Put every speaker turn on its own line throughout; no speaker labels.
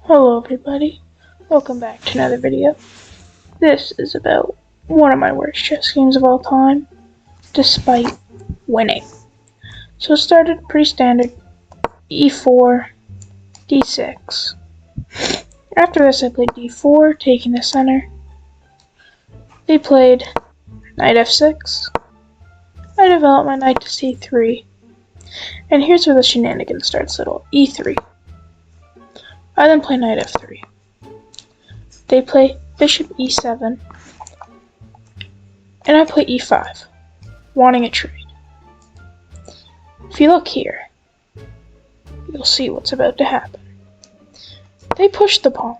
Hello everybody, welcome back to another video. This is about one of my worst chess games of all time, despite winning. So it started pretty standard, e4, d6. After this I played d4, taking the center. They played knight f6. I developed my knight to c3. And here's where the shenanigans starts, little e3. I then play knight f3. They play bishop e7, and I play e5, wanting a trade. If you look here, you'll see what's about to happen. They push the pawn,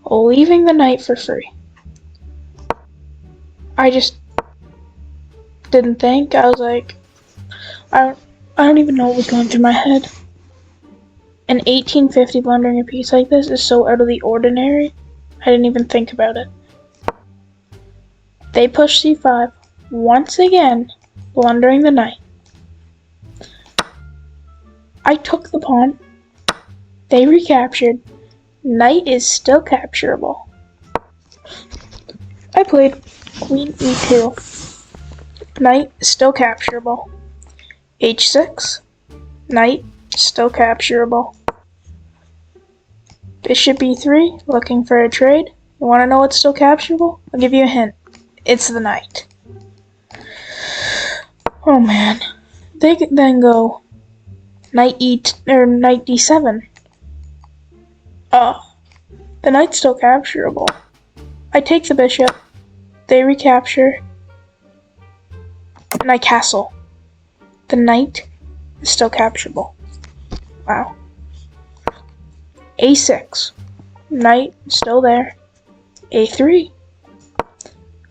leaving the knight for free. I just didn't think. I was like, I don't even know what was going through my head. An 1850 blundering a piece like this is so out of the ordinary, I didn't even think about it. They pushed c5, once again, blundering the knight. I took the pawn. They recaptured. Knight is still capturable. I played queen e2. Knight is still capturable. h6. Knight still capturable. Bishop e3, looking for a trade. You want to know what's still capturable? I'll give you a hint. It's the knight. Oh man. They then go knight d7. The knight's still capturable. I take the bishop. They recapture. And I castle. The knight is still capturable. Wow. a6. Knight still there. a3.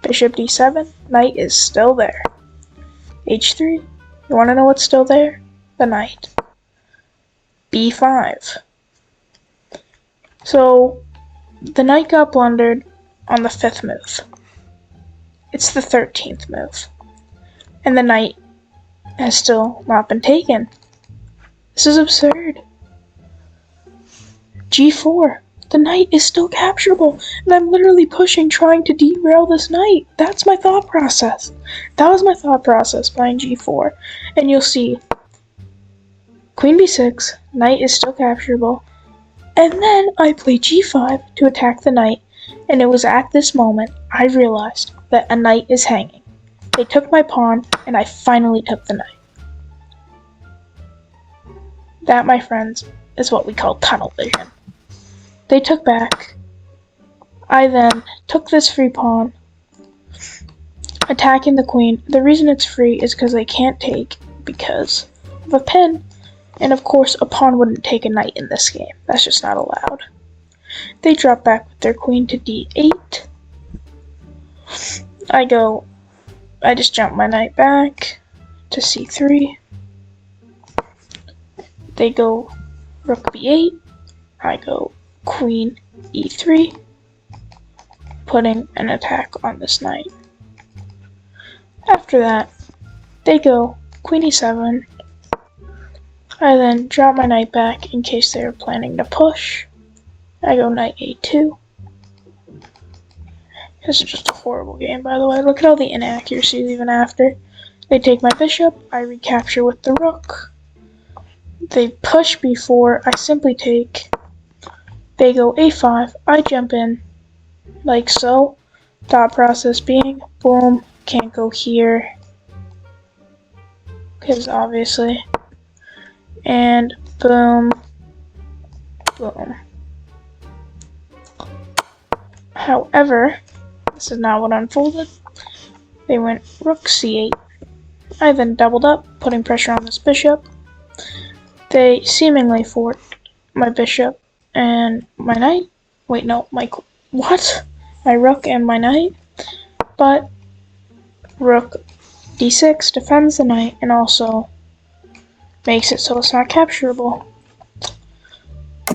Bishop d7. Knight is still there. h3. You want to know what's still there? The knight. b5. So, the knight got blundered on the 5th move. It's the 13th move. And the knight has still not been taken. This is absurd. g4. The knight is still capturable, and I'm literally pushing, trying to derail this knight. That's my thought process. That was my thought process playing g4. And you'll see, queen b6, knight is still capturable, and then I play g5 to attack the knight, and it was at this moment I realized that a knight is hanging. They took my pawn, and I finally took the knight. That, my friends, is what we call tunnel vision. They took back. I then took this free pawn, attacking the queen. The reason it's free is because they can't take because of a pin. And of course, a pawn wouldn't take a knight in this game. That's just not allowed. They drop back with their queen to d8. I just jump my knight back to c3. They go rook b8. I go queen e3, putting an attack on this knight. After that, they go queen e7. I then drop my knight back in case they were planning to push. I go knight a2. This is just a horrible game, by the way. Look at all the inaccuracies even after. They take my bishop. I recapture with the rook. They push b4. I simply take. They go a5. I jump in like so. Thought process being, boom, can't go here. Because obviously. And boom, boom. However, this is not what unfolded. They went rook c8. I then doubled up, putting pressure on this bishop. They seemingly forked my bishop and my knight. Wait, no, my rook and my knight. But rook d6 defends the knight and also makes it so it's not capturable.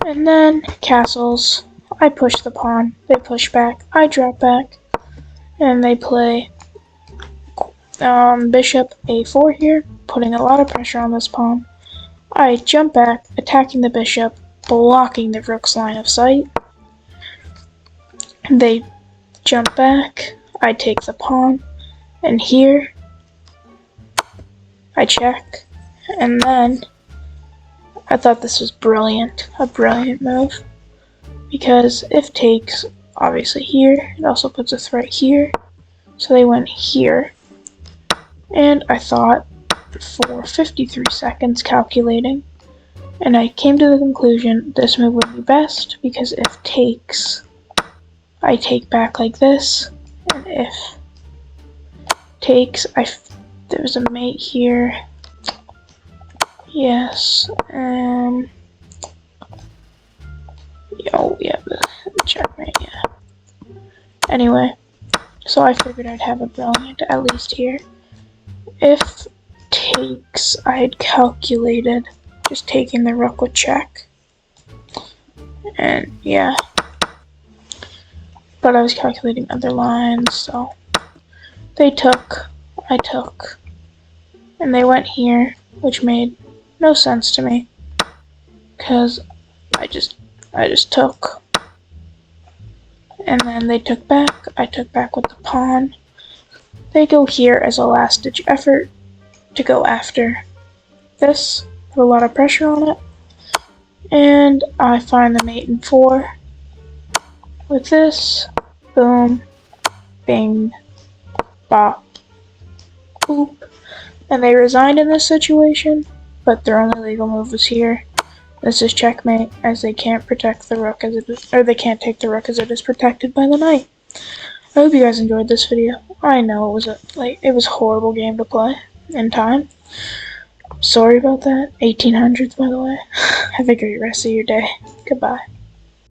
And then castles. I push the pawn. They push back. I drop back. And they play bishop a4 here, putting a lot of pressure on this pawn. I jump back, attacking the bishop, blocking the rook's line of sight. They jump back, I take the pawn, and here I check, and then I thought this was brilliant, a brilliant move, because if takes, obviously here, it also puts a threat here, so they went here, and I thought for 53 seconds calculating, and I came to the conclusion this move would be best, because if takes, I take back like this, and if takes, there's a mate here. Yes. Oh yeah, the checkmate. Yeah. Anyway, so I figured I'd have a brilliant at least here. If takes, I had calculated just taking the rook with check, and yeah. But I was calculating other lines, so they took, I took, and they went here, which made no sense to me, because I just took, and then they took back, I took back with the pawn. They go here as a last-ditch effort to go after this, put a lot of pressure on it, and I find the mate in 4. With this, boom, bing, bop, boop, and they resigned in this situation, but their only legal move was here. This is checkmate, as they can't protect the rook as it is, or they can't take the rook as it is protected by the knight. I hope you guys enjoyed this video. I know it was it was a horrible game to play in time. Sorry about that. 1800s, by the way. Have a great rest of your day. Goodbye.